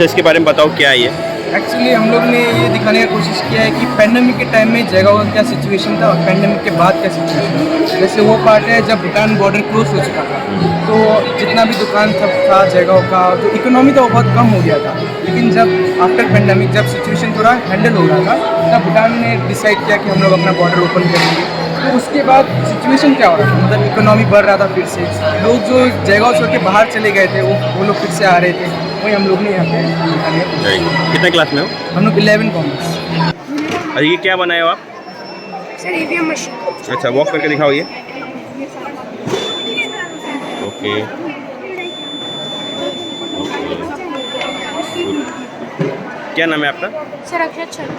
अच्छा, इसके बारे में बताओ क्या है ये? एक्चुअली हम लोग ने ये दिखाने की कोशिश किया है कि पैंडेमिक के टाइम में जगह का क्या सिचुएशन था और पैंडेमिक के बाद क्या सिचुएशन है। जैसे वो पार्ट है जब भूटान बॉर्डर क्लोज हो चुका था, तो जितना भी दुकान सब था जगह का जो इकोनॉमी था वो बहुत कम हो गया था। लेकिन जब आफ्टर पैंडेमिक जब सिचुएशन थोड़ा हैंडल हो रहा था, तब भूटान ने डिसाइड किया कि हम लोग अपना बॉर्डर ओपन करेंगे। तो उसके बाद सिचुएशन क्या हो रहा था, मतलब इकोनॉमी बढ़ रहा था फिर से, लोग जो जगह छोड़ के बाहर चले गए थे वो लोग फिर से आ रहे थे। वही हम लोग ने यहाँ पे दिखाने की कोशिश की। कितने क्लास में हो? हम लोग 11 कॉमर्स। अरे ये क्या बनाए हो आप? Sir EVM machine. अच्छा, वॉक करके दिखाओ ये। ओके ओके, क्या नाम है आपका? सर अक्षत शर्मा।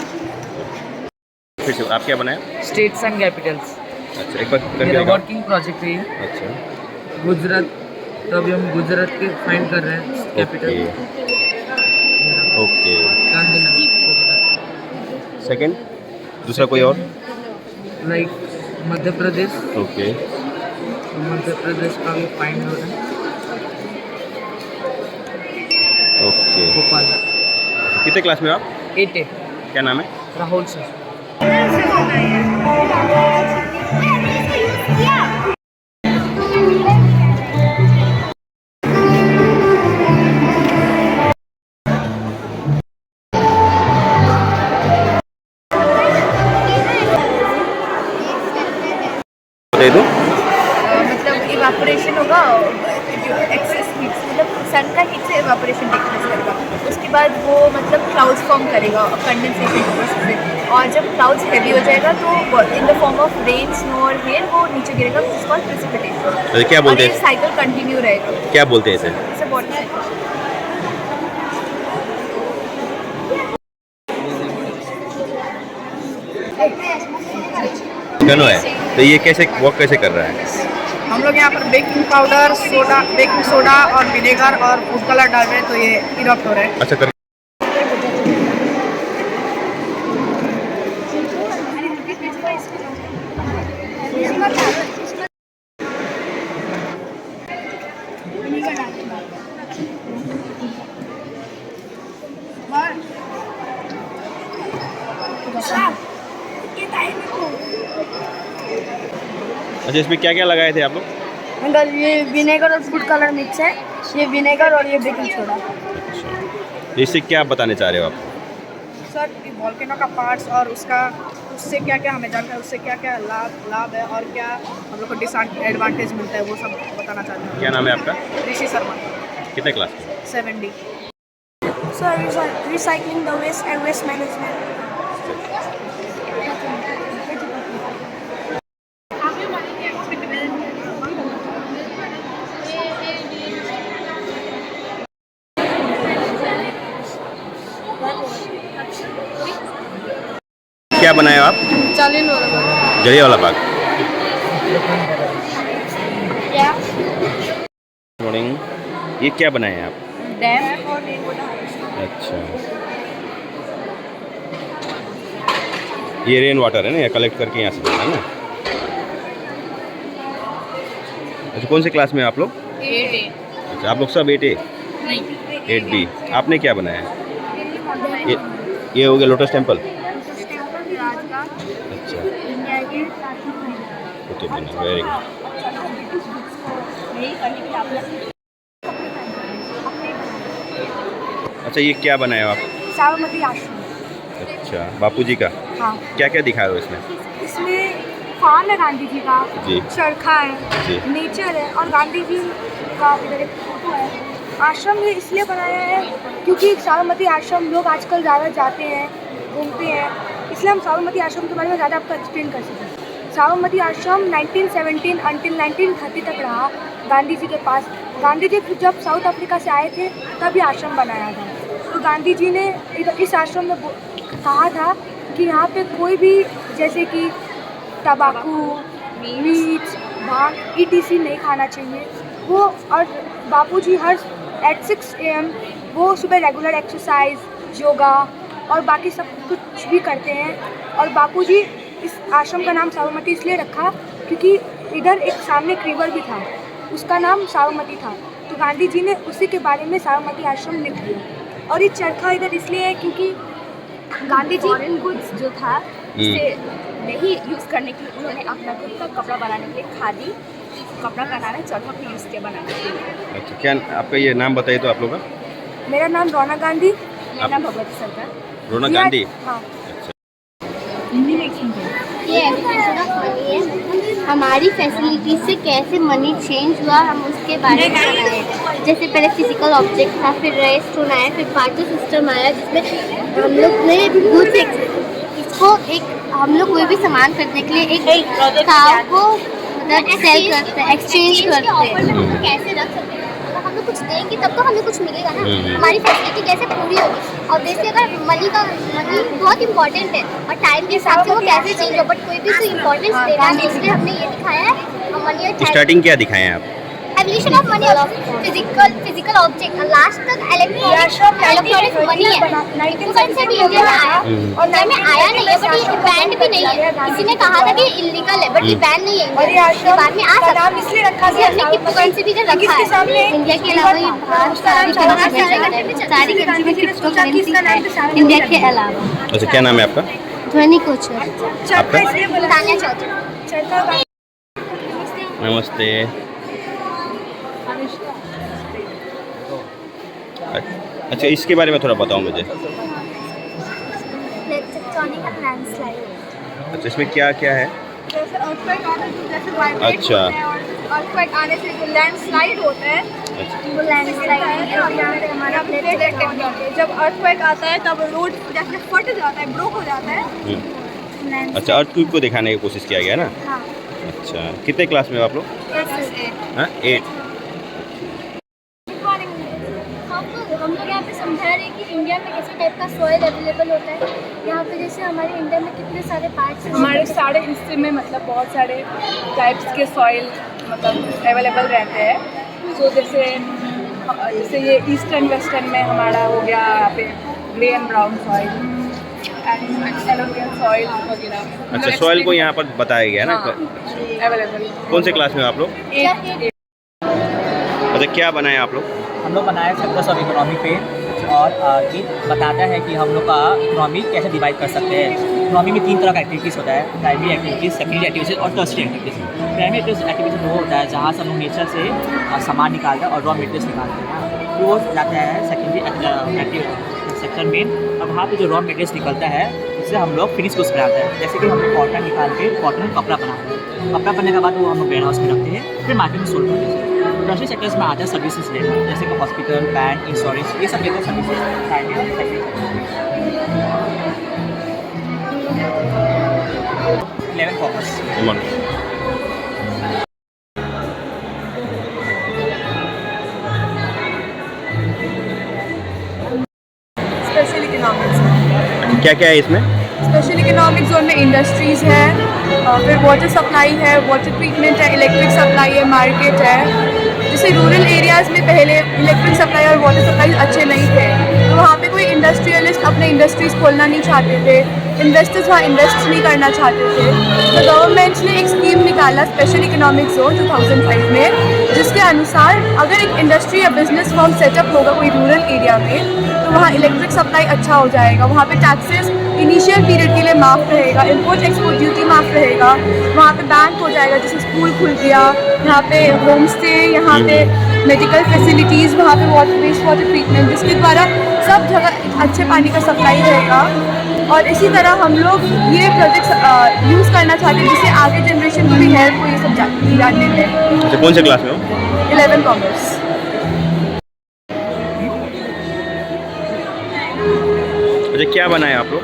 फिर से आप क्या बनाए? States and Capitals. अच्छा, एक बार करके ये दिखाओ। वर्किंग प्रोजेक्ट है ये। अच्छा गुजरात, तो अभी हम गुजरात के फाइंड कर रहे हैं capital. Okay, Gandhinagar Gujarat. Second दूसरा कोई और? लाइक मध्य प्रदेश, ओके तो मध्य प्रदेश का भी फाइंड हो रहा है। ओके, भोपाल कितने क्लास में हो आप? 8 क्या नाम है? राहुल सर। दे दो। मतलब इवापोरेशन होगा, एक्सेस हीट मतलब सन का हीट से इवापोरेशन टेक प्लेस करेगा। उसके बाद वो मतलब क्लाउड्स फॉर्म करेगा कंडेंसेशन प्रोसेस से, और जब क्लाउड्स हैवी हो जाएगा तो in the form of rain, snow और हेयर वो नीचे गिरेगा, जिसको कॉल्ड प्रेसिपिटेशन। अरे क्या बोलते और ये हैं? साइकिल कंटिन्यू रहेगा। क्या बोलते हैं इसे? It's a water cycle. गनो है, तो ये कैसे वॉक कैसे कर रहा है? हम लोग यहाँ पर baking powder, soda, baking soda और विनेगर और फूड कलर डाल रहे हैं, तो ये इरप्ट हो रहा है। अच्छा कर। अच्छा, इसमें क्या क्या लगाए थे आप लोग? अंदर ये विनेगर और फूड कलर मिक्स है, ये विनेगर और ये बेकिंग सोडा। अच्छा, तो इससे क्या बताने चाह रहे हो आप? सर ये वॉल्केनो का पार्ट्स और उससे क्या क्या हमें जानकारी, उससे क्या क्या लाभ है और क्या हम लोग को डिसएडवांटेज मिलता है, वो सब बताना चाहते हैं। क्या नाम है आपका? ऋषि शर्मा। कितने क्लास में? 7D। Sir recycling the waste and waste management. क्या बनाए हो आप? चालीन वाला जलिया वाला बाग। क्या? मॉर्निंग, ये क्या बनाए हैं आप? डैम और रेन वाटर। अच्छा, ये रेन वाटर है ना, ये कलेक्ट करके यहाँ से देना है ना? अच्छा, कौन से क्लास में हैं आप लोग? 8A। अच्छा, आप लोग सब 8A? नहीं 8B। आपने क्या बनाया है? ये हो गया लोटस टेम्पल। राज का अच्छा, इंडिया के ओके, बना, वेरी गुड। यही करने के लिए अच्छा, ये क्या बनाए हो आप? साबरमती आश्रम। अच्छा, बापूजी का हाँ, क्या क्या दिखाया हो इसमें? इसमें फार्म है गांधी जी का, जी चरखा है, जी। नेचर है और गांधी जी का इधर एक फोटो है। आश्रम ये इसलिए बनाया है क्योंकि साबरमती आश्रम लोग आजकल ज़्यादा जाते हैं, घूमते हैं, इसलिए हम साबरमती आश्रम के बारे में ज़्यादा आपको एक्सप्लेन कर सकें। साबरमती आश्रम 1917 अंटिल 1930 तक रहा गांधी जी के पास। गांधी जी जब साउथ अफ्रीका से आए थे तब ये आश्रम बनाया था। तो गांधी जी ने इस आश्रम में कहा था कि यहाँ पे कोई भी जैसे कि तंबाकू, मीट, भांग ETC नहीं खाना चाहिए। वो और बापूजी हर at 6 AM वो सुबह रेगुलर एक्सरसाइज, योगा और बाकी सब कुछ भी करते हैं। और बापूजी इस आश्रम का नाम साबरमती इसलिए रखा क्योंकि इधर एक सामने एक रिवर भी था, उसका नाम साबरमती था। तो गांधी जी ने उसी के बारे में साबरमती आश्रम लिख दिया। और ये चरखा इधर इसलिए है क्योंकि गांधी जी फॉरेन गुड्स जो था उसे नहीं यूज़ करने के लिए उन्होंने अपना खुद का कपड़ा बनाने के लिए खादी कपड़ा बनाना चरखा को यूज़ किया बनाने के लिए। अच्छा, क्या आपका ये नाम बताइए तो आप लोग का? मेरा नाम रौनक गांधी। मेरा नाम भगवती सरकार। रोना गांधी। हाँ। ये एजुकेशन ऑफ मनी है, हमारी फैसिलिटी से कैसे मनी चेंज हुआ हम उसके बारे में बताएं। जैसे पहले फिजिकल ऑब्जेक्ट था, फिर रेस्टोरेंट आया, फिर बार्टर सिस्टम आया जिसमें हम लोग ने गुड्स इसको एक हम लोग कोई भी सामान खरीदने के लिए एक काव को मतलब सेल करते हैं, एक्सचेंज करते हैं। कैसे रख सकते हैं, हम लोग कुछ देंगे तब तो हमें कुछ मिलेगा ना, हमारी फैसिलिटी कैसे पूरी होगी। और जैसे अगर मनी बहुत इंपॉर्टेंट है और टाइम के हिसाब से वो कैसे चेंज हो, बट कोई भी तो इम्पोर्टेंस देगा नहीं, इसलिए हमने ये दिखाया है मनी और स्टार्टिंग क्या दिखाए हैं आप? Evolution of money, physical object, last तक इलेक्ट्रॉनिक मनी है। इलेक्ट्रॉनिक से भी इंडिया में आया और इंडिया में आया नहीं है, बट ये बैंड भी नहीं है। किसी ने कहा था कि इलीगल है, बट ये बैन नहीं है। और ये आश्रम बाद में आ सकता नाम इसलिए रखा है, हमने क्रिप्टोकरेंसी भी इधर रखा है। इंडिया के अलावा ये बाहर सारी कंट्री में क्रिप्टोकरेंसी है इंडिया के अलावा। अच्छा, क्या नाम है आपका? ध्वनि कोचर, चरखा इसलिए बोला तान्या चौधरी। चरखा नमस्ते। अच्छा, इसके बारे में थोड़ा बताओ मुझे। Tectonic landslide. अच्छा, इसमें क्या क्या है? जैसे अर्थक्वेक आने से जैसे वाइब्रेट अच्छा। होते हैं और अर्थक्वेक आने से जो लैंडस्लाइड होता है अच्छा, वो लैंडस्लाइड है और यहाँ पे हमारा प्लेट टेक्टोनिक है। जब अर्थक्वेक आता है तब रोड जैसे फट जाता है, ब्रोक हो जाता है। अच्छा, अर्थक्वेक को दिखाने की कोशिश किया गया ना? हाँ। अच्छा, कितने क्लास में हो आप लोग? हाँ, 8। हम लोग यहाँ पे समझा रहे हैं कि इंडिया में कैसे टाइप का सॉइल अवेलेबल होता है। यहाँ पे जैसे हमारे इंडिया में कितने सारे पार्ट्स हैं, हमारे सारे हिस्से में मतलब बहुत सारे टाइप्स के सॉइल मतलब अवेलेबल रहते हैं। सो जैसे ये ईस्टर्न वेस्टर्न में हमारा हो गया यहाँ पे grey and brown soil and alluvial soil वगैरह। अच्छा, सॉइल को यहाँ पर बताया गया ना? अवेलेबल। कौन से क्लास में हो आप लोग? अच्छा, क्या बनाए आप लोग? हम लोग बनाए सेक्टर्स ऑफ इकोनॉमी पे, और ये बताता है कि हम लोग का इकोनॉमी कैसे डिवाइड कर सकते हैं। इकोनॉमी में 3 तरह का एक्टिविटीज़ होता है, प्राइमरी एक्टिविटीज़, सेकेंडरी एक्टिविटीज़ और टर्शरी एक्टिविटीज़। प्राइमरी एक्टिविटीज़ वो होता है जहाँ से हम लोग नेचर से सामान निकालते हैं और रॉ मटेरियल्स निकालते हैं। फिर वो जाता है सेकेंडरी सेक्टर में, और वहाँ पे जो रॉ मटेरियल्स निकलता है उससे हम लोग फिनिश गुड्स बनाते हैं। जैसे कि हम लोग कॉटन निकाल के कॉटन कपड़ा बनाते हैं। कपड़ा बनने के बाद वो हम लोग वेयर हाउस में रखते हैं, फिर मार्केट में सोल्ड करते हैं। टर्शरी सेक्टर्स में आता है सर्विसेज लेना, जैसे कि हॉस्पिटल, बैंक, इंश्योरेंस, ये सब लेकर सर्विसेज। 11 कॉमर्स। Special economics. क्या क्या है इसमें? स्पेशल इकोनॉमिक जोन में इंडस्ट्रीज़ है, फिर वाटर सप्लाई है, वाटर ट्रीटमेंट है, इलेक्ट्रिक सप्लाई है, मार्केट है। जैसे रूरल एरियाज़ में पहले इलेक्ट्रिक सप्लाई और वाटर सप्लाई अच्छे नहीं थे, तो वहाँ पे कोई इंडस्ट्रियलिस्ट अपने इंडस्ट्रीज़ खोलना नहीं चाहते थे, इन्वेस्टर्स वहाँ इन्वेस्ट नहीं करना चाहते थे। तो गवर्नमेंट ने एक स्कीम निकाला स्पेशल इकोनॉमिक जोन 2005 में, जिसके अनुसार अगर एक इंडस्ट्री या बिजनेस फॉर्म सेटअप होगा कोई रूरल एरिया में, तो वहाँ इलेक्ट्रिक सप्लाई अच्छा हो जाएगा। वहाँ पे टैक्सेस इनिशियल पीरियड के लिए माफ़ रहेगा, इंपोर्ट एक्सपोर्ट ड्यूटी माफ़ रहेगा, वहाँ पे बैंक हो जाएगा, जैसे स्कूल खुल गया, यहाँ पे होम स्टे, यहाँ पे मेडिकल फैसिलिटीज़, वहाँ पे वेस्ट वाटर ट्रीटमेंट, जिसके द्वारा सब जगह अच्छे पानी का सप्लाई रहेगा। और इसी तरह हम लोग ये प्रोजेक्ट्स यूज़ करना चाहते हैं जिससे आगे जनरेशन को भी हेल्प हो ये सब जानने में। अच्छा, कौन से क्लास में हो? 11 कॉमर्स। अच्छा, क्या बनाए आप लोग?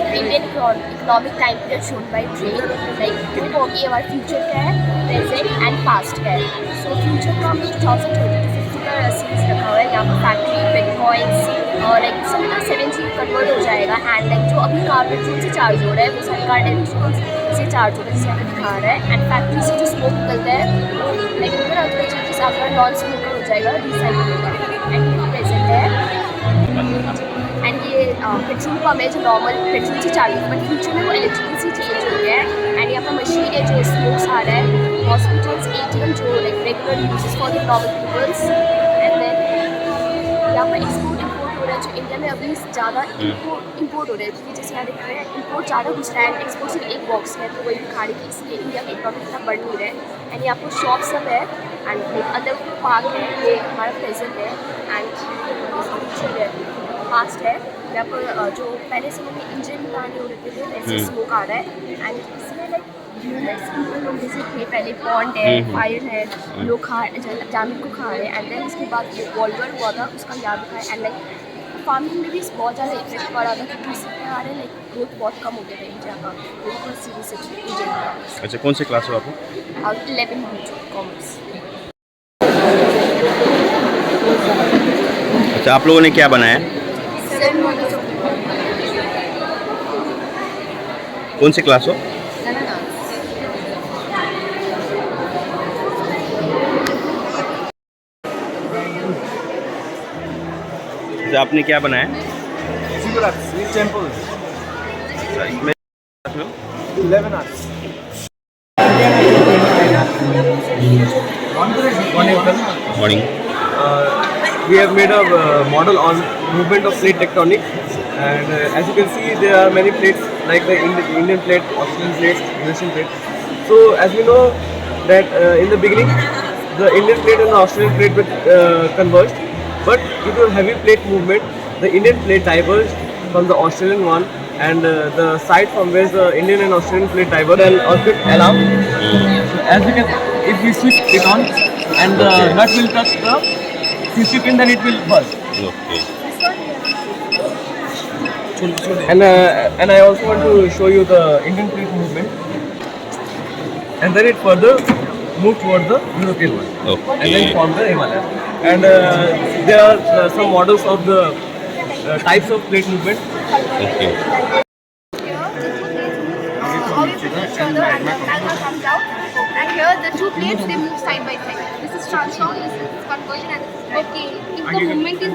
Indian economic time period shown by trade, like वो कि हमारा फ्यूचर क्या है, प्रेजेंट एंड पास्ट क्या है। सो फ्यूचर का हम 2030 to 50 का सीरीज रखा हुआ है। यहाँ पर फैक्ट्री, बिटकॉइंस और लाइक सब 7G कन्वर्ट हो जाएगा। एंड लाइक जो अभी कार्बन जोन से चार्ज हो रहा है वो सरकार एमिशंस से चार्ज हो रहा है, जिसे हमें दिखा रहा है। एंड फैक्ट्री से जो स्मोक निकलता है वो लाइक अगर अदर चीज़ आपका नॉन स्मोकर हो जाएगा, रिसाइकिल होगा। एंड प्रेजेंट है एंड ये पेट्रोल पम्प है जो नॉर्मल पेट्रोल से चालू है, बट फ्यूचर में वो इलेक्ट्रिकल से चेंज हो गया है। एंड यहाँ पर मशीन है जो स्मोक्स आ रहा है, हॉस्पिटल्स, ATM जो like regular uses for the normal peoples. And then यहाँ पर एक्सपोर्ट इम्पोर्ट हो रहा है जो इंडिया में अभी ज़्यादा इम्पोर्ट हो रहे हैं, क्योंकि जैसे यहाँ देख रहे हैं इम्पोर्ट ज़्यादा घुस रहा है एंड एक्सपोर्ट सिर्फ एक बॉक्स है, तो वही दिखाड़ी की इसलिए इंडिया का इकोनॉमी इतना बढ़ नहीं रहा है। एंड यहाँ पर शॉप सब है एंड अंदर पार्क है, ये हमारा प्रेजेंट है एंड पास्ट है। यहाँ पर जो पहले समय में इंजन गाने हो रहे थे वैसे स्मोक आ रहा है एंड इसमें लाइक लोग जैसे थे पहले पॉन्ड है, फायर है, लोग जामिन को खा रहे हैं एंड देन उसके बाद जो वॉल्वर हुआ था उसका याद रखा है एंड लाइक फार्मिंग में भी बहुत ज़्यादा इफेक्ट पड़ा था क्योंकि इसमें आ रहे लाइक ग्रोथ बहुत कम हो गया था इंडिया का, बिल्कुल सीरीज इंडिया का। अच्छा, कौन से क्लास हो आप? 11 कॉमर्स। अच्छा, आप लोगों ने क्या बनाया? कौन सी क्लास हो? अच्छा, आपने क्या बनाया? टेम्पल अच्छा, इसमें 11 arts. Morning. We have made a model on movement of plate tectonic, and as you can see, there are many plates like the Indian plate, Australian plate, Eurasian plate. So as we know that in the beginning, the Indian plate and the Australian plate were converged, but due to heavy plate movement, the Indian plate diverged from the Australian one, and the side from where the Indian and Australian plate diverged, an earthquake alarm. So as we can, if we switch it on, and the nut will touch the future pin, then it will burst. Okay. And I also want to show you the Indian plate movement, and then it further moved toward the European one, and then okay. formed the Himalaya. And there are some models of the types of plate movement. Okay. And here the two plates they move side by side. This is transform, this is conversion, and this is okay. If the movement is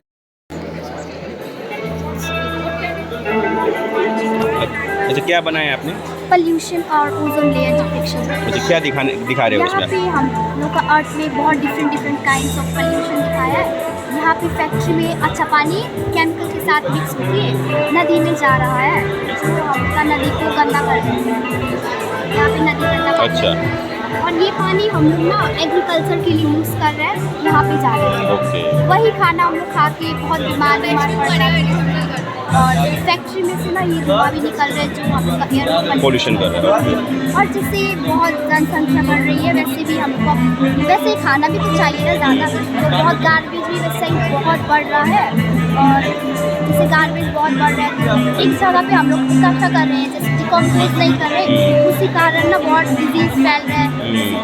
अच्छा, क्या बनाया आपने? Pollution और ozone layer detection. अच्छा, क्या दिखा रहे हो यहाँ उसमें? पे हम लोग का अर्थ में बहुत डिफरेंट काइंड्स ऑफ पोल्यूशन दिखाया है। यहाँ पे फैक्ट्री में अच्छा पानी केमिकल के साथ मिक्स होकर नदी में जा रहा है, जो हमका नदी को गंदा कर देता है। यहाँ पे नदी गंदा कर अच्छा। और ये पानी हम लोग ना एग्रीकल्चर के लिए यूज़ कर रहे हैं, यहाँ पे जा रहे हैं। ओके। वही खाना हम लोग खा के बहुत बीमार पड़ रहे हैं। और फैक्ट्री में से ना ये धुआं भी निकल रहा है जो हम लोग का एयर पोल्यूशन कर रहा है। और जिससे बहुत जनसंख्या बढ़ रही है, वैसे भी हमको वैसे खाना भी तो चाहिए ना ज़्यादा, तो बहुत गार्बेज भी वैसे ही बहुत बढ़ रहा है। और जैसे गार्बेज बहुत बढ़ रहा है तो एक जगह पे हम लोग इकट्ठा कर रहे हैं, जैसे डिकम्पोज नहीं कर रहे, उसी कारण ना बहुत डिजीज़ फैल रहा है।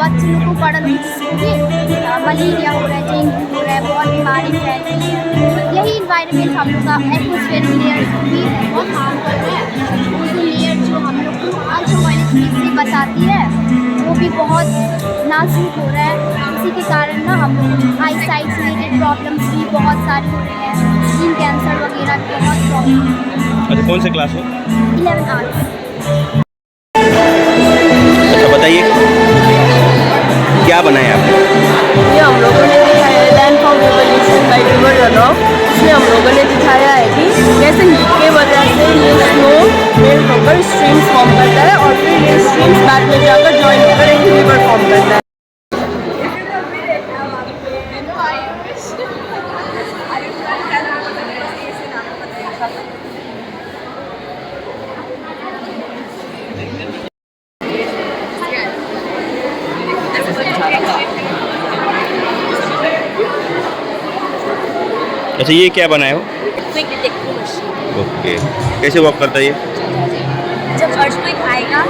बच्चों को बड़ा लोगों को भी मलेरिया हो रहा है, डेंगू हो रहा है, बहुत बीमारी फैल रही है। यही इन्वायरमेंट हम लोग का एटमॉस्फेयर लेयर भी बहुत हार्म कर रहा है। ओजोन लेयर जो हम लोग को अल्ट्रावायलेट रेज़ से बचाती है, वो भी बहुत नाजुक हो रहा है। इसी के कारण ना हम लोग आई साइट से रिलेटेड प्रॉब्लम्स भी बहुत सारी हो रही हैं, स्किन कैंसर वगैरह भी बहुत प्रॉब्लम। अच्छा, कौन से क्लास हो? 11 आर्ट्स। अच्छा, बताइए क्या बनाया आपने? ये हम लोगों ने दिखाया है landform revolution by river runoff. इसमें हम लोगों ने दिखाया है कि कैसे हीट के वजह से ये स्नो मेल्ट होकर स्ट्रीम्स फॉर्म करता है और फिर ये स्ट्रीम्स बाद में जाकर जॉइन होकर एक रिवर फॉर्म करता है। अच्छा, ये क्या बनाए हो? ओके। कैसे वर्क करता है ये? जब अर्थक्वेक आएगा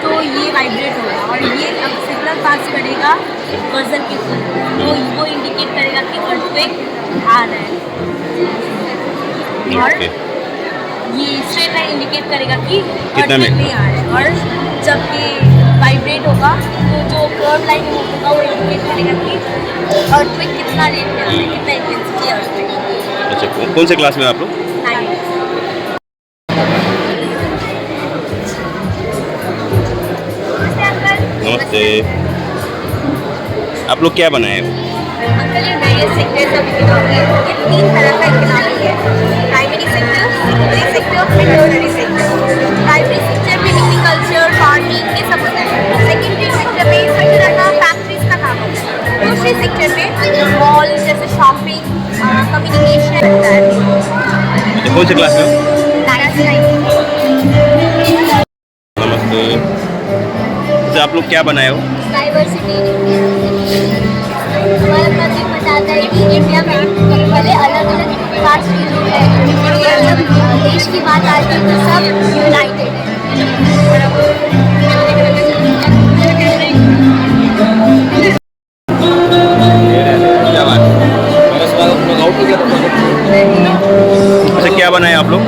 तो ये वाइब्रेट होगा और ये अब सिग्नल पास करेगा कर्सर के थ्रू, तो वो इंडिकेट करेगा कि अर्थक्वेक आ रहा है। और ये स्ट्रेट लाइन इंडिकेट करेगा कि अर्थक्वेक नहीं आ रहा है। और जब ये वाइब्रेट होगा तो जो कर्व लाइन होगा वो इंडिकेट करेगा कि अर्थक्वेक कितना रेट में आ रहा है, कितना इंटेंसिटी अर्थक्वेक। अच्छा, कौन से क्लास में आप लोग? 9। नमस्ते। आप लोग क्या बनाए हो? Basically various sectors of economy. ये 3 तरह का इकोनॉमी है, primary sector, secondary sector and tertiary sector. Primary sector में एग्रीकल्चर, फार्मिंग ये सब होता है। सेकेंडरी सेक्टर में सभी तरह का फैक्ट्रीज का काम होता है। दूसरे सेक्टर में मॉल जैसे शॉपिंग, कम्युनिकेशन होता है। कौन से क्लास में हो? नमस्ते। अच्छा, आप लोग क्या बनाए हो? डाइवर्सिटी हमारा प्रोजेक्ट बताता है कि इंडिया में भले अलग अलग कास्ट के लोग हैं, लेकिन जब देश की बात आती है तो सब यूनाइटेड है। क्या बात अच्छा, क्या बनाए आप लोग?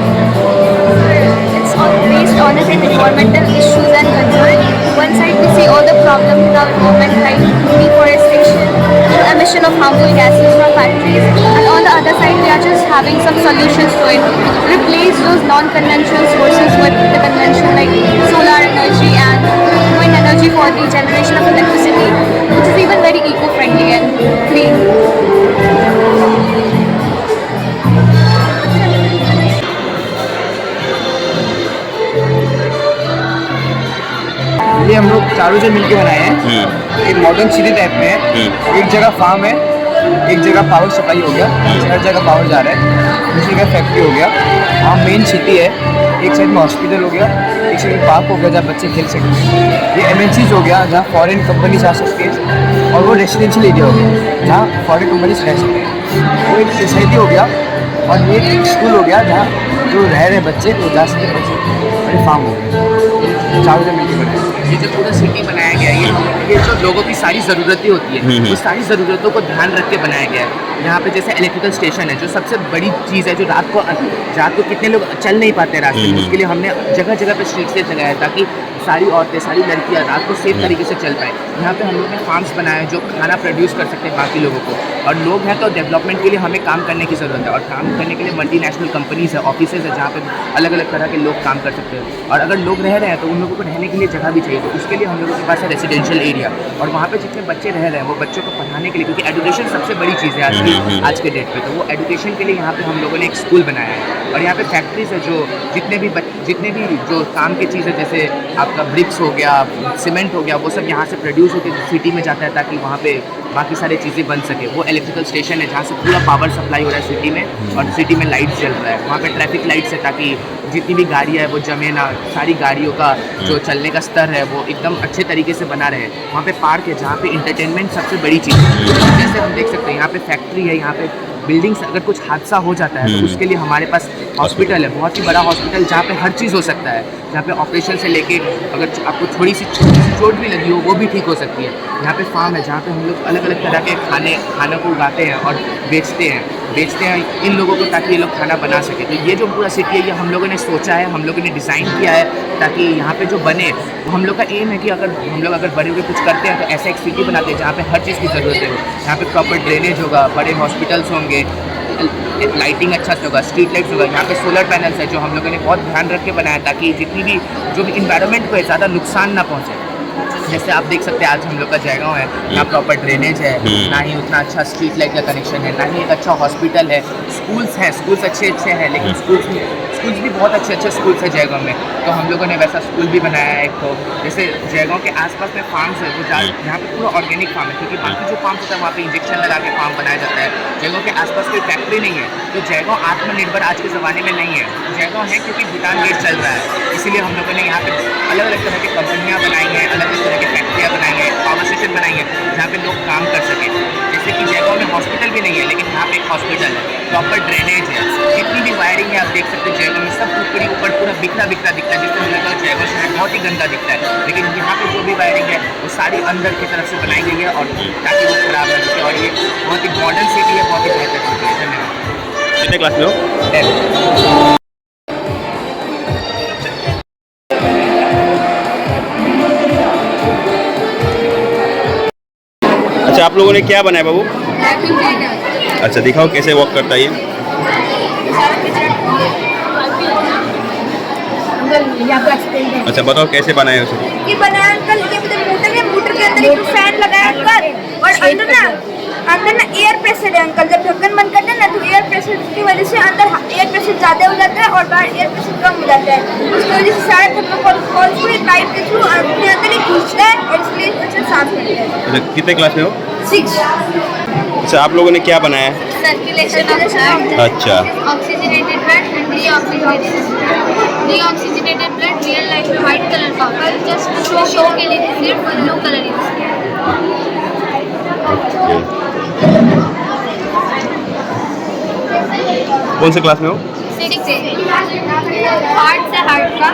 It's all based on it and environmental issues and control. One side we see all the problems in our environment like deforestation, emission of harmful gases from factories, and on the other side we are just having some solutions to it. Replace those non-conventional sources with the conventional like solar energy and wind energy for the generation of electricity, which is even very eco-friendly and clean. ये हम लोग चारों जन मिलके बनाए हैं। एक modern city type में है। एक जगह फार्म है, एक जगह पावर सप्लाई हो गया, हर जगह पावर जा रहा है। दूसरी जगह फैक्ट्री हो गया। वहाँ मेन सिटी है, एक साइड में हॉस्पिटल हो गया, एक साइड में पार्क हो गया जहाँ बच्चे खेल सकते हैं। ये MNCs हो गया जहाँ फॉरेन कंपनीज आ सकती है, और वो रेसिडेंशियल एरिया हो गया जहाँ फॉरेन कंपनीज रह सकते हैं। वो एक सोसाइटी हो गया, और ये एक स्कूल हो गया जहाँ जो रह रहे बच्चे वो जा सकते बच्चे। और ये फार्म हो गया। चारों जन मिलकर बनाए। ये जो पूरा सिटी बनाया गया है, ये जो लोगों की सारी ज़रूरतें होती है, वो सारी ज़रूरतों को ध्यान रख के बनाया गया है। यहाँ पे जैसे इलेक्ट्रिकल स्टेशन है, जो सबसे बड़ी चीज़ है, जो रात को कितने लोग चल नहीं पाते रास्ते में, उसके लिए हमने जगह जगह पे स्ट्रीट से लगाया ताकि सारी औरतें, सारी लड़कियाँ रात को सेफ तरीके से चल पाए। यहाँ पे हम लोगों ने फार्म्स बनाए जो खाना प्रोड्यूस कर सकते हैं बाकी लोगों को। और लोग हैं तो डेवलपमेंट के लिए हमें काम करने की ज़रूरत है, और काम करने के लिए मल्टीनेशनल कंपनीज है, ऑफिसेज है, जहाँ पे अलग अलग तरह के लोग काम कर सकते हैं। और अगर लोग रह रहे हैं तो उन लोगों को रहने के लिए जगह भी चाहिए, तो उसके लिए हम लोगों के पास है रेसिडेंशियल एरिया। और वहाँ पे जितने बच्चे रह रहे हैं वो बच्चों को पढ़ाने के लिए, क्योंकि एजुकेशन सबसे बड़ी चीज़ है आज के डेट पे, तो वो एजुकेशन के लिए यहाँ पे हम लोगों ने एक स्कूल बनाया है। और यहाँ पे फैक्ट्रीज है, जो जितने भी जो काम की चीज़ है, जैसे आपका ब्रिक्स हो गया, सीमेंट हो गया, वो सब यहाँ से प्रोड्यूस होकर सिटी में जाता है ताकि वहाँ पे बाकी सारी चीज़ें बन सके। वो इलेक्ट्रिकल स्टेशन है जहाँ से पूरा पावर सप्लाई हो रहा है सिटी में, और सिटी में लाइट्स जल रहा है। वहाँ पे ट्रैफिक लाइट्स है ताकि जितनी भी गाड़ियाँ है वो जमे ना, सारी गाड़ियों का जो चलने का स्तर है वो एकदम अच्छे तरीके से बना रहे। वहाँ पे पार्क है जहाँ पे इंटरटेनमेंट सबसे बड़ी चीज़ है। जैसे हम देख सकते हैं यहाँ पे फैक्ट्री है, यहाँ पे बिल्डिंग्स, अगर कुछ हादसा हो जाता है तो उसके लिए हमारे पास हॉस्पिटल है, बहुत ही बड़ा हॉस्पिटल जहाँ पे हर चीज़ हो सकता है, जहाँ पे ऑपरेशन से लेके अगर आपको थोड़ी सी चोट भी लगी हो वो भी ठीक हो सकती है। यहाँ पे फार्म है जहाँ पे हम लोग अलग अलग तरह के खाने को उगाते हैं और बेचते हैं इन लोगों को, ताकि ये लोग खाना बना सके। तो ये जो पूरा सिटी है ये हम लोगों ने सोचा है, हम लोगों ने डिज़ाइन किया है ताकि यहाँ पे जो बने, वो हम लोग का एम है कि अगर हम लोग बड़े होकर कुछ करते हैं तो ऐसा एक सिटी बनाते हैं जहाँ पे हर चीज़ की ज़रूरत है। यहाँ पे प्रॉपर ड्रेनेज होगा, बड़े हॉस्पिटल्स होंगे, लाइटिंग अच्छा से होगा, स्ट्रीट लाइट्स होगा। यहाँ पे सोलर पैनल्स है जो हम लोगों ने बहुत ध्यान रख के बनाया ताकि जितनी भी जो भी इन्वायरमेंट को है ज़्यादा नुकसान ना पहुँचे। जैसे आप देख सकते हैं आज हम लोग का जयगांव है, यहाँ प्रॉपर ड्रेनेज है, ना ही उतना अच्छा स्ट्रीट लाइट का कनेक्शन है, ना ही एक अच्छा हॉस्पिटल है। स्कूल्स हैं, स्कूल्स अच्छे हैं, लेकिन स्कूल्स भी बहुत अच्छे स्कूल्स हैं जयगांव में। तो हम लोगों ने वैसा स्कूल भी बनाया है एक। तो जैसे जयगांव के आसपास में फार्म्स है, वो यहाँ पे पूरा ऑर्गेनिक फार्म है, क्योंकि बाकी जो फार्म्स होता है वहाँ पे इंजेक्शन लगा के फार्म बनाया जाता है। जयगांव के आसपास कोई फैक्ट्री नहीं है, तो जयगांव आत्मनिर्भर आज के ज़माने में नहीं है। जयगांव है क्योंकि भूटान गेट चल रहा है, इसीलिए हम लोगों ने यहाँ पे अलग अलग तरह की कंपनियाँ बनाई हैं, अलग अलग तरह की फैक्ट्रियाँ बनाई हैं, पावर स्टेशन बनाई है जहाँ पे लोग काम कर सकें। जैसे कि जयगांव में हॉस्पिटल भी नहीं है, लेकिन यहाँ पे एक हॉस्पिटल है, प्रॉपर ड्रेनेज है, जितनी भी वायरिंग है आप देख सकते हैं जयगांव में सब ऊपर पूरा बिखरा दिखता है, जिससे हमें लगा जयगांव शहर बहुत ही गंदा दिखता है। लेकिन यहाँ पे जो भी वायरिंग है वो सारी अंदर की तरफ से बनाई गई है, और ताकि वो खराब ना दिखे। और ये बहुत ही मॉडर्न सिटी है, बहुत ही बेहतर सिटी है। धन्यवाद। कितने क्लास में हो? अच्छा, आप लोगों ने क्या बनाया बाबू? अच्छा, दिखाओ कैसे वर्क करता है ये। ये आपको एक्सप्लेन करें। अच्छा बताओ कैसे बनाए उसे। ये बनाया अंकल, ये मतलब मोटर है, मोटर के अंदर एक फैन लगाया अंकल, और अंदर ना एयर प्रेशर है अंकल। जब ढक्कन बंद करते हैं ना तो एयर प्रेशर की वजह से अंदर एयर प्रेशर ज़्यादा हो जाता है और बाहर एयर प्रेशर कम हो जाता है। उसकी वजह से सारे थर्मोकॉल्स को एक पाइप के थ्रू अपने अंदर ही खींचता है और इसलिए अच्छा साफ करता है। अच्छा कितने क्लास में हो? 6। अच्छा आप लोगों ने क्या बनाया है? सर्कुलेशन अच्छा oxygenated blood and deoxygenated blood real life में वाइट कलर का होगा, जस्ट शो के लिए सिर्फ ब्लू कलर यूज किया है। कौन से क्लास में हो? 6 पार्ट्स है हार्ट का,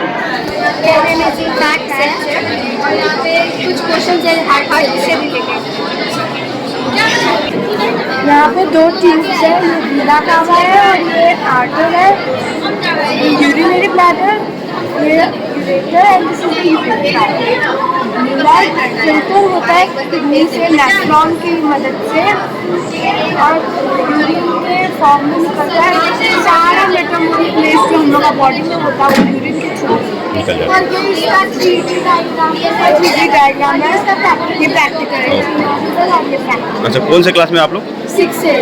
फैक्ट्स है, और यहाँ पे कुछ क्वेश्चन है हार्ट से रिलेटेड। यहाँ पे 2 चीज़ है, ये गीला कावा है और ये आर्टर है, यूरिनरी ब्लैडर, ये ureter and this is ureter. Filter होता है किडनी से नेफ्रॉन की मदद से और यूरिन के फॉर्म में निकलता है। सारा मेटाबॉलिक वेस्ट जो हम लोग का बॉडी में होता है वो यूरिन के थ्रू। और ये इसका 3D डायग्राम है, ये प्रैक्टिकल है। अच्छा कौन से क्लास में आप लोग? 6 से।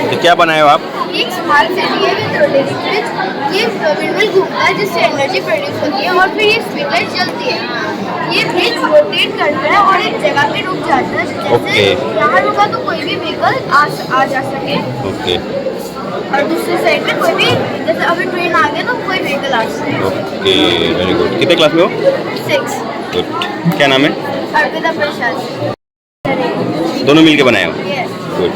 तो क्या बनाए हो आप? एक स्मार्ट सिटी है विद रोटेटिंग स्विच। ये विंडमिल घूमता है जिससे एनर्जी प्रोड्यूस होती है और फिर ये स्विच जलती है। ये ब्रिज रोटेट करता है और एक जगह पे रुक जाता है, जैसे यहाँ रुका तो कोई भी व्हीकल आ जा सके। ओके और दूसरी साइड में कोई भी, जैसे अभी ट्रेन आ गया तो कोई व्हीकल आ सके। Okay very good. कितने क्लास में हो? 6। गुड। क्या नाम है? अर्पिता प्रसाद। दोनों मिलके बनाए हो? Yes. गुड।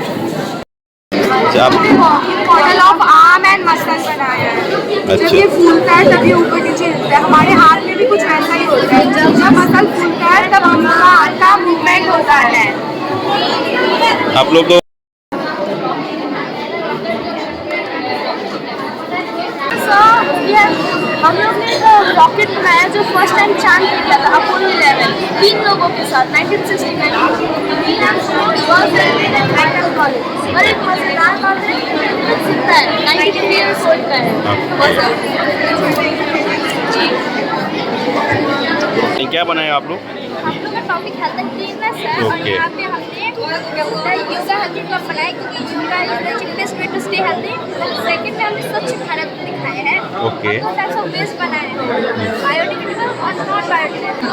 अच्छा आप model of arm and muscle बनाया है। अच्छा। जब ये फूलता है तब ये ऊपर नीचे हिलता है। हमारे हाथ में भी कुछ वैसा ही होता है, जब मसल फूलता है तब हम लोग का हाथ का मूवमेंट होता है। आप लोग तो हम लोग ने रॉकेट बनाया जो फर्स्ट टाइम चांद पे गया था, अपोलो 11, 3 लोगों के साथ 1969 और एक मजेदार बात है जिंदा है, 93 ईयर्स ओल्ड का है। क्या बनाए आप लोग? हम लोग का टॉपिक हेल्थ एंड क्लीननेस है और Okay. यहाँ पे हमने योगा हेल्थी क्लब बनाया क्योंकि yoga is the cheapest way to stay healthy. Second में हमने स्वच्छ भारत दिखाया है। Okay. और 2 टाइप्स ऑफ वेस्ट बनाए हैं, बायोडिग्रेडेबल और नॉन बायोडिग्रेडेबल।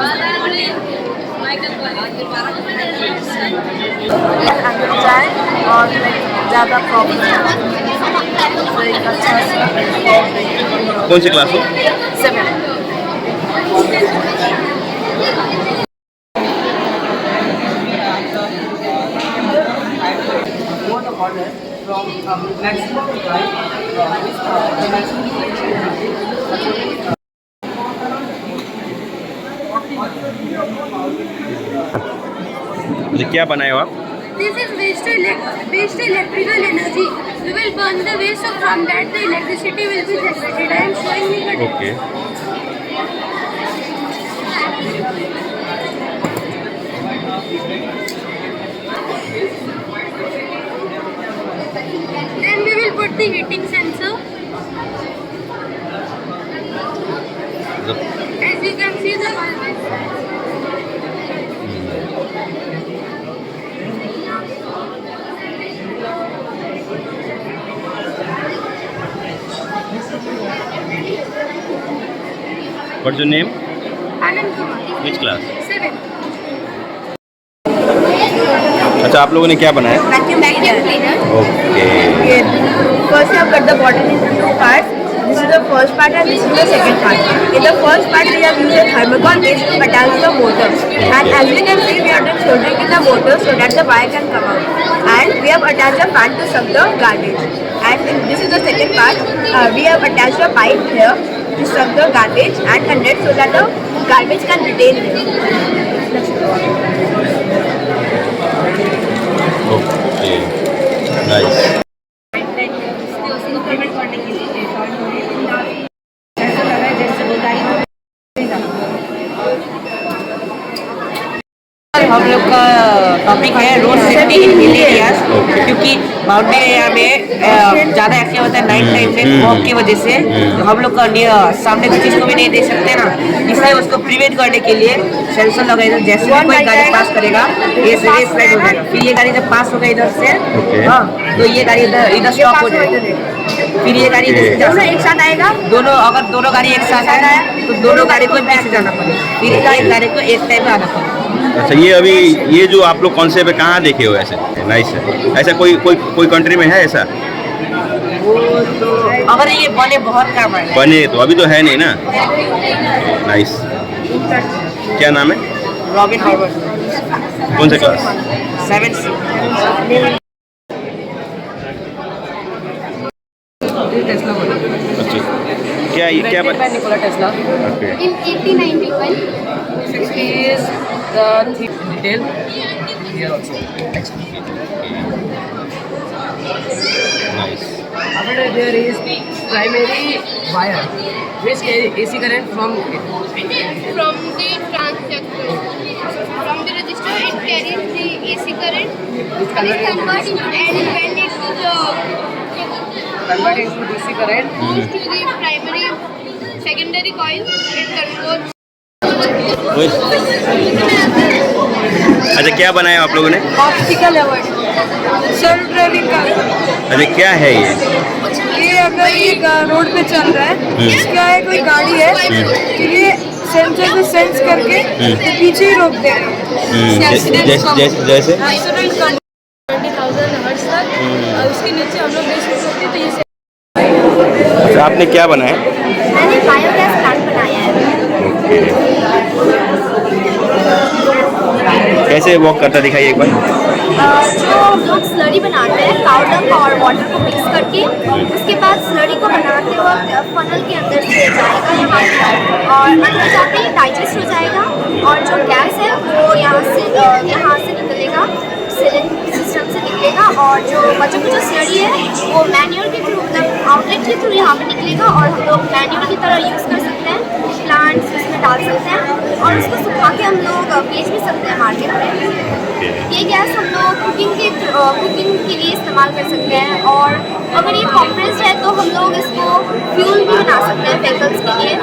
अंदर जाए और ज़्यादा प्रॉब्लम कौन सी क्लास हो? 7। अच्छा क्या बनाए हो आप? This is waste to electrical energy. We will burn the waste, so from that the electricity will be generated. I am showing you the okay Then we will put the heating sensor. As you can see the bulb is What's your name? Anand Kumar. Which class? 7. अच्छा आप लोगों ने क्या बनाया? Vacuum cleaner. Okay First we have cut the bottle into 2 parts. This is the first part and this is the second part. In the first part we have used a thermocol base to attach the motor. And as you can see we have done soldering in the motor so that the wire can come out. And we have attached a fan to suck the garbage. And this is the second part. We have attached a pipe here to suck the garbage and condense so that the garbage can retain there. Okay nice. हम लोग का topic है road safety in hill areas, क्योंकि mountain area में ज़्यादा accident होता है night time में फॉग की वजह से। तो हम लोग का सामने की चीज़ को भी नहीं देख सकते ना, इसलिए उसको प्रिवेंट करने के लिए सेंसर लगाए इधर। जैसे भी कोई गाड़ी पास करेगा ये रेस लाइट हो जाएगा, फिर ये गाड़ी जब पास होगा इधर से, हाँ, तो ये गाड़ी इधर स्टॉप हो जाएगी, फिर ये गाड़ी दोनों एक साथ आएगा। अगर दोनों गाड़ी एक साथ आए तो दोनों गाड़ी को पीछे जाना पड़ेगा, फिर एक गाड़ी को एक टाइम में आना पड़ेगा। अच्छा, ये अभी ये जो आप लोग कॉन्सेप्ट है कहाँ देखे हो ऐसे? नाइस है। ऐसा कोई कंट्री में है ऐसा? वो तो अगर ये बने बहुत काम आएगा। बने तो अभी तो है नहीं ना। नाइस। क्या नाम है? Robin Harvard. कौन से क्लास? 7th। अच्छा, क्या ये क्या Invented by Nikola Tesla. Okay, In 1891, 60 is the detail here also. Nice. After that there is primary wire which carry AC current from it. from the transducer, from the resistor, it carries the AC current. Which And it converts into, and when it convert into DC current. goes to the primary, secondary coil, it converts. अच्छा, क्या बनाया आप लोगों ने? Optical avoid self driving car. अच्छा, क्या है ये? अगर ये रोड पे चल रहा है, इसका है कोई गाड़ी है, तो ये सेंसर से सेंस करके तो पीछे ही रोक देगा। जैसे एक्सीडेंट कर 20,000 हर्ट्ज तक, और उसके नीचे हम लोग बेस होते तो ये अच्छा, आपने क्या बनाया? मैंने बायोगैस प्लांट बनाया है। कैसे वॉक करता दिखाइए एक बार। जो लोग स्लरी बनाते हैं पाउडर और वाटर को मिक्स करके, उसके बाद स्लरी को बनाते वक्त फनल के अंदर से जाएगा यहाँ पे, और अंदर जाके डाइजेस्ट हो जाएगा, और जो गैस है वो यहाँ से निकलेगा, सिलेंडर सिस्टम से निकलेगा, और जो बच्चों की जो स्लरी है वो मैन्यूअल के थ्रू, मतलब आउटलेट के थ्रू यहाँ पे निकलेगा, और हम लोग मैन्यूअल की तरह यूज़ कर सकते हैं, प्लांट्स उसमें डाल सकते हैं, और उसको सुखा के हम लोग बेच भी सकते हैं मार्केट में। ये गैस हम लोग कुकिंग के लिए इस्तेमाल कर सकते हैं, और अगर ये कॉम्प्रेस्ड है तो हम लोग इसको फ्यूल भी बना सकते हैं व्हीकल्स के लिए,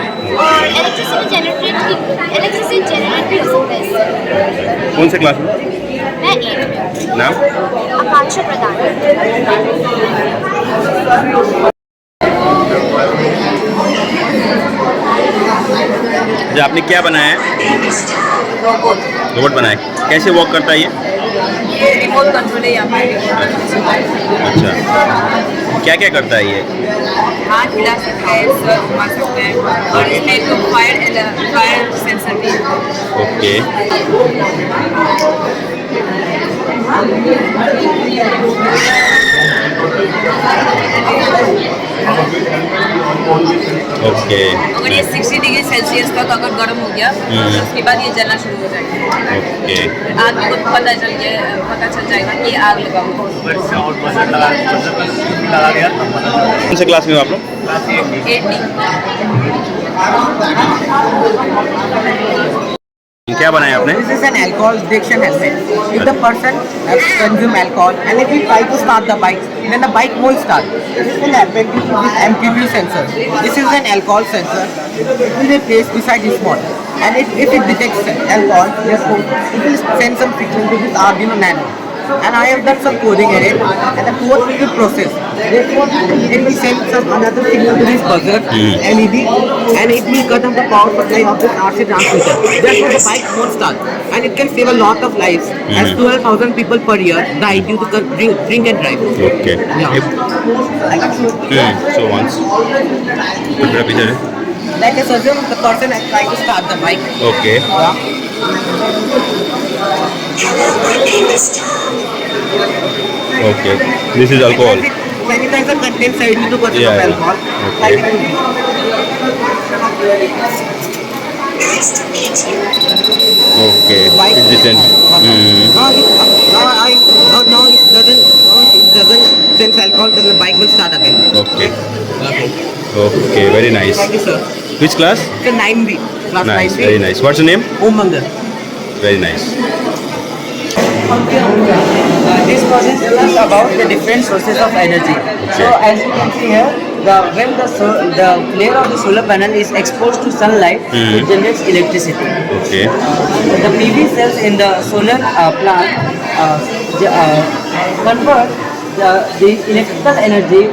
और इलेक्ट्रिसिटी जनरेट भी हो सकता है इससे। कौन से क्लास में? मैं 8 में। नाम? आकांक्षा प्रधान। अच्छा, आपने क्या बनाया है? रोबोट बनाया है। कैसे वॉक करता है ये रिमोट कंट्रोल है यहाँ पे। अच्छा, क्या क्या करता है ये? हाथ हिला सकते हैं, सर घुमा सकते हैं, और इसमें तो फायर सेंसर भी है। Okay, okay. अगर ये 60 डिग्री सेल्सियस तक अगर गर्म हो गया तो उसके बाद ये जलना शुरू हो जाएगा। ओके, आदमी को पता चल जाएगा कि आग लगा हुआ है। कौन से क्लास में हो आप लोग? 80। क्या बनाया आपने? This is an alcohol detection helmet. If the person has consumed alcohol and if he tries to start the bike, then the bike won't start. This will happen due to this MQB sensor. This is an alcohol sensor. It will be placed beside this mod. And if it detects alcohol, therefore it will send some signal to this Arduino Nano. And I have done some coding in it, and the code will be processed. Therefore, it will send some another signal to this buzzer LED, and it will cut off the power supply of this RC transmitter. Therefore, the bike won't start, and it can save a lot of lives, as 12,000 people per year die due to drink and drive. Okay, so once दूसरा picture है। Like I assume the person has tried to start the bike. Okay, okay, this is alcohol. Sanitizer contains 72% of alcohol. Okay, it's detain. No, it doesn't sense alcohol, then the bike will start again. Okay, okay, very nice. Thank you, sir. Which class? It's a 9B. Class Nice, 9B. very nice. What's your name? Om Mangal. Very nice. This process is about the different sources of energy. So as you can see here, when the layer of the solar panel is exposed to sunlight, it generates electricity. Okay. The PV cells in the solar plant convert the electrical energy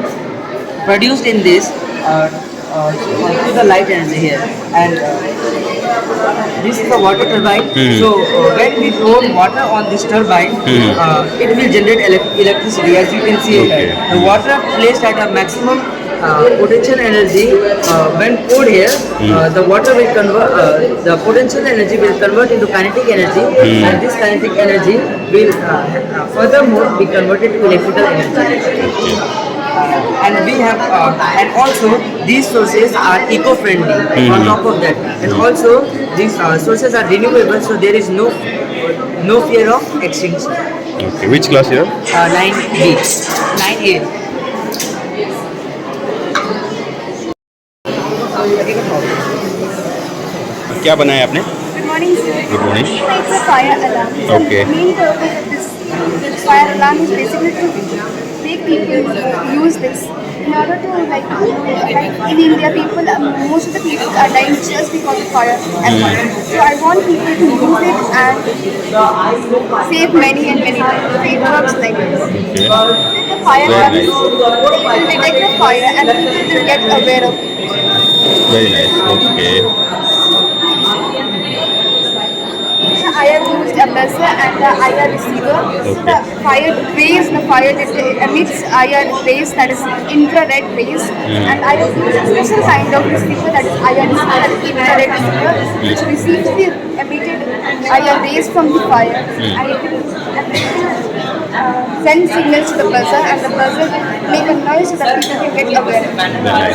produced in this to the light energy here, and this is the water turbine. So when we pour water on this turbine, it will generate electricity. As you can see here, the water placed at a maximum potential energy, when poured here, the water will convert, the potential energy will convert into kinetic energy, and this kinetic energy will furthermore be converted to electrical energy. And we have, and also these sources are eco-friendly. On top of that, and also these sources are renewable, so there is no fear of extinction. Okay. Which class here? 9B, 9A. क्या बनाया आपने? Good morning, sir. Good morning. It's a fire alarm. Okay. The main purpose of this fire alarm is basically to make people use this in order to like in India people most of the people are dying just because of fire alarm. So I want people to use it and save many and many lives. So it works like this. Okay. The fire alarm will detect the fire and people will get aware of it. Very nice. Okay. I have used a buzzer and the IR receiver. So the fire rays, the fire emits IR rays, that is infrared rays, and I have used a special kind of receiver, that is IR receiver, that is infrared receiver, which receives the emitted IR rays from the fire, and it will send signals to the buzzer, and the buzzer will make a noise so that people can get aware.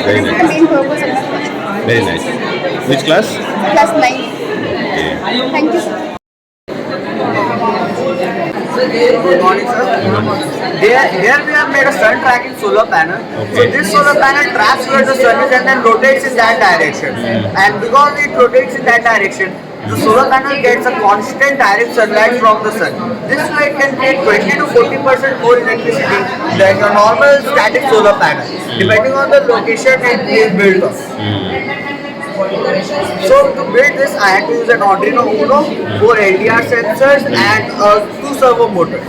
Very This is nice. the main purpose of my project. Very nice. Which class? Class 9. Okay. Thank you, sir. Good morning, sir. Here we have made a sun tracking solar panel. So this solar panel tracks where the sun is and then rotates in that direction. And because it rotates in that direction, the solar panel gets a constant direct sunlight from the sun. This way it can take 20 to 40% more electricity than your normal static solar panel, depending on the location it is built on. So to build this, I had to use an Arduino Uno, 4 LDR sensors and 2 servo motors.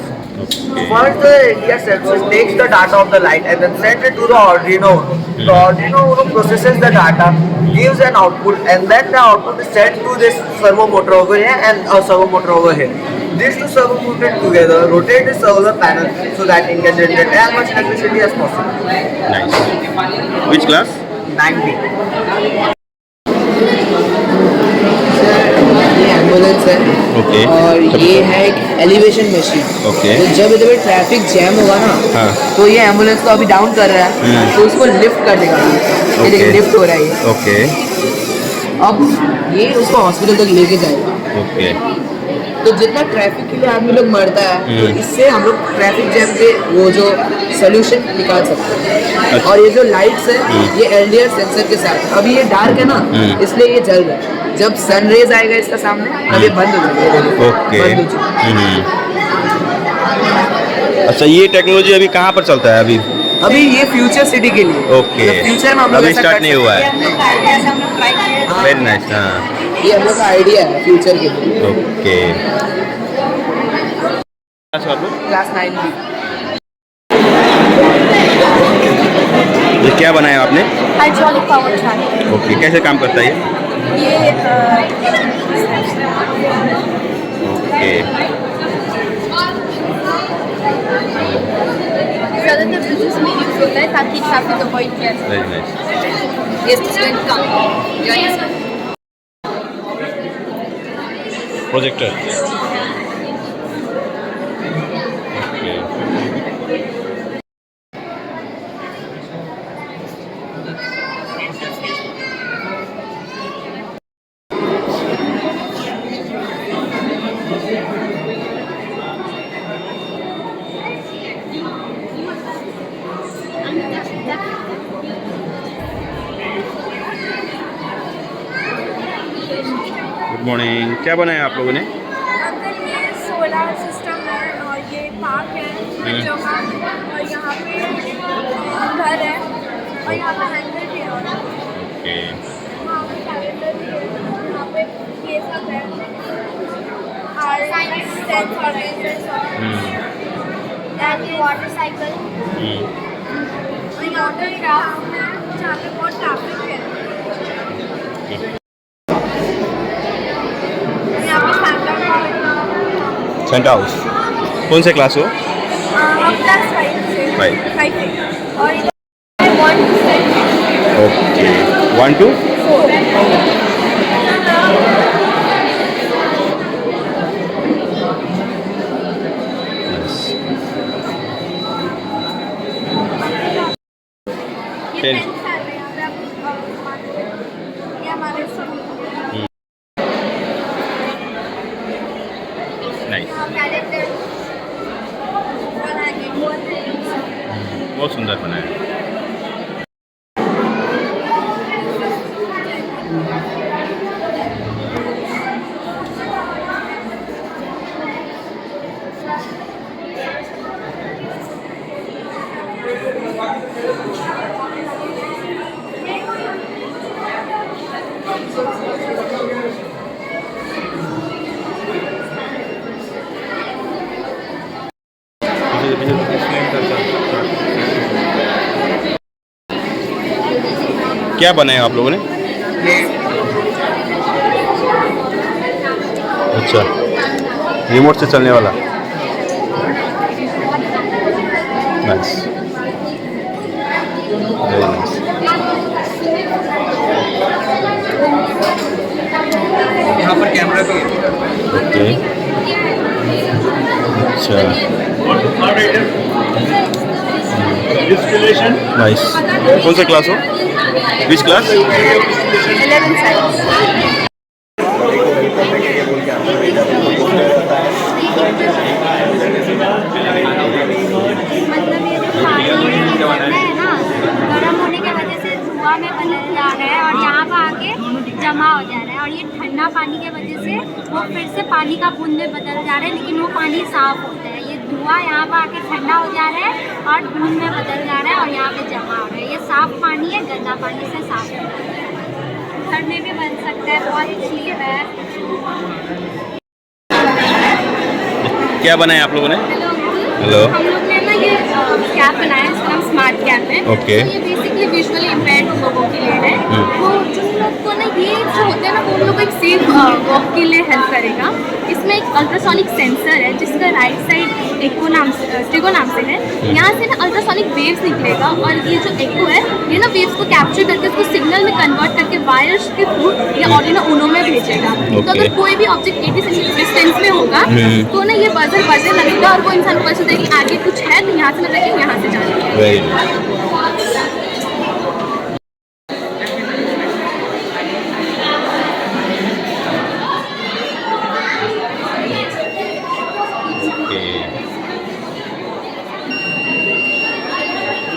First, the LDR sensors takes the data of the light and then sends it to the Arduino Uno. The Arduino Uno processes the data, gives an output, and then the output is sent to this servo motor over here and a servo motor over here. These two servo motors together rotate the solar panel so that it can generate as much electricity as possible. Nice. Which class? 9B. ये ambulance है Okay. और ये है एक elevation machine. Okay. तो जब इधर traffic jam होगा ना, तो ये एम्बुलेंस को अभी डाउन कर रहा है, तो उसको लिफ्ट कर देगा. ये देखिए लिफ्ट हो रहा है ये. Okay. अब ये उसको हॉस्पिटल तक लेके जाएगा. Okay. तो जितना ट्रैफिक के लिए आदमी लोग मरता है, तो इससे हम लोग ट्रैफिक जैम पे वो जो सोल्यूशन निकाल सकते हैं. और ये जो लाइट्स है, ये एलडीआर सेंसर के साथ. अभी ये डार्क है ना, इसलिए ये जल रहा है. जब सन रेज आएगा इसका सामने, तब ये बंद हो जाएगा. Okay. बंद हो चुका. अच्छा, ये टेक्नोलॉजी अभी कहाँ पर चलता है अभी? अभी ये फ्यूचर सिटी के लिए. ओके. फ्यूचर में हम लोग अभी ऐसा स्टार्ट कर नहीं हुआ है. सकते हैं. Very nice. हाँ. ये हम लोग का आइडिया है फ्यूचर के लिए. ओके. Class 9B. ये क्या बनाया आपने? Hydraulic power track. ओके. कैसे काम करता है ये? ये ओके. ज़्यादातर बिजनेस में यूज़ होता है ताकि ट्रैफिक अवॉइड किया जाए. Very nice. ये स्टूडेंट का प्रोजेक्टर. ओके. Good morning. क्या बनाया आप लोगों ने? अंकल ये सोलर सिस्टम है बच्चों का, और यहाँ पे घर है, और यहाँ पे हैंगर भी है, ओके वहाँ पे कैलेंडर भी है, यहाँ पे ये सब है, और सेंस वाटर साइकिल और यहाँ पे क्राफ्ट है, जहाँ पे बहुत ट्रैफिक है। यहाँ पे सेंटा हाउस। कौन से क्लास हो? हम क्लास 5 से 5 से, और इधर 1 to 7। Okay 1 to 4। टेन। ये हमारे नाइस, कैलेंडर बनाएंगे, बहुत सुंदर बना है। क्या बनाया आप लोगों ने? अच्छा, रिमोट से चलने वाला। Nice, very nice. यहाँ पर कैमरा भी है। ओके, अच्छा, नाइस। कौन सा क्लास हो? Which class? 11 साइंस। मतलब ये जो पानी है ना, गर्म होने की वजह से धुआं में बदल जा रहा है और यहाँ पर आके जमा हो जा रहा है, और ये ठंडा पानी की वजह से वो फिर से पानी का बूंद में बदल जा रहा है, लेकिन वो पानी साफ होता है। ये धुआं यहाँ पर आके ठंडा हो जा रहा है और बूंद में बदल जा रहा है और यहाँ पे जमा हो रहा है। ये साफ पानी है, गंदा पानी से साफ होता है। घर में भी बन सकता है, बहुत चीप है। क्या बनाया आप लोगों ने? हेलो, हम लोग ने ना ये कैप बनाया है, इसका नाम स्मार्ट कैप है। ओके। तो ये बेसिकली विजुअली इम्पेयर्ड लोगों के लिए है। वो जिन लोग को ना ये जो होता है ना, वो उन लोग को एक सेफ वॉक के लिए हेल्प करेगा। इसमें एक अल्ट्रासोनिक सेंसर है जिसका राइट साइड टिगो नाम से है। यहाँ से ना अल्ट्रासोनिक वेव्स निकलेगा, और ये जो एको है ये ना वेव्स को कैप्चर करके उसको सिग्नल में कन्वर्ट करके वायर्स के थ्रू ये ऑर्डिनो उनो में भेजेगा। तो अगर कोई भी ऑब्जेक्ट 80 सेंटीमीटर डिस्टेंस में होगा तो ना ये बजर लगेगा और वो इंसान को पता चलता है कि आगे कुछ है, तो यहाँ से मतलब कि यहाँ से जाना है। Very nice.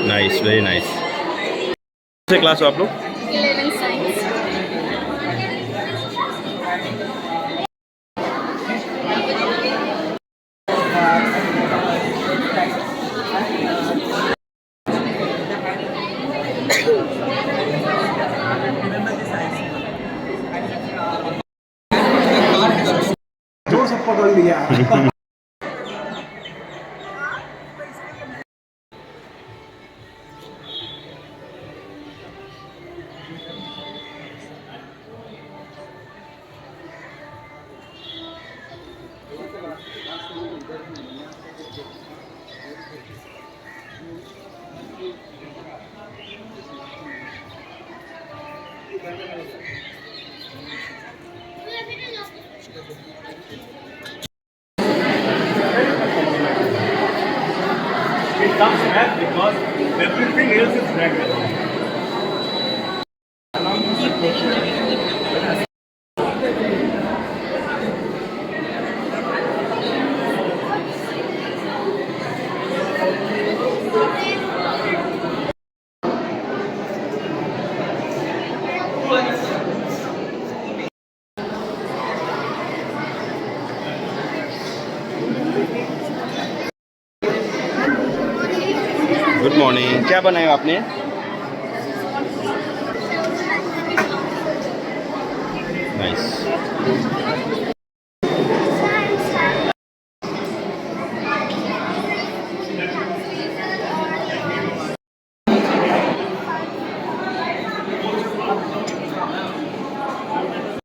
Nice, very nice. कौन से क्लास हो आप लोग? 11 साइंस। जो सब पकड़ लिया। It comes back because everything else is negative. Morning. क्या बनाया आपने? नाइस।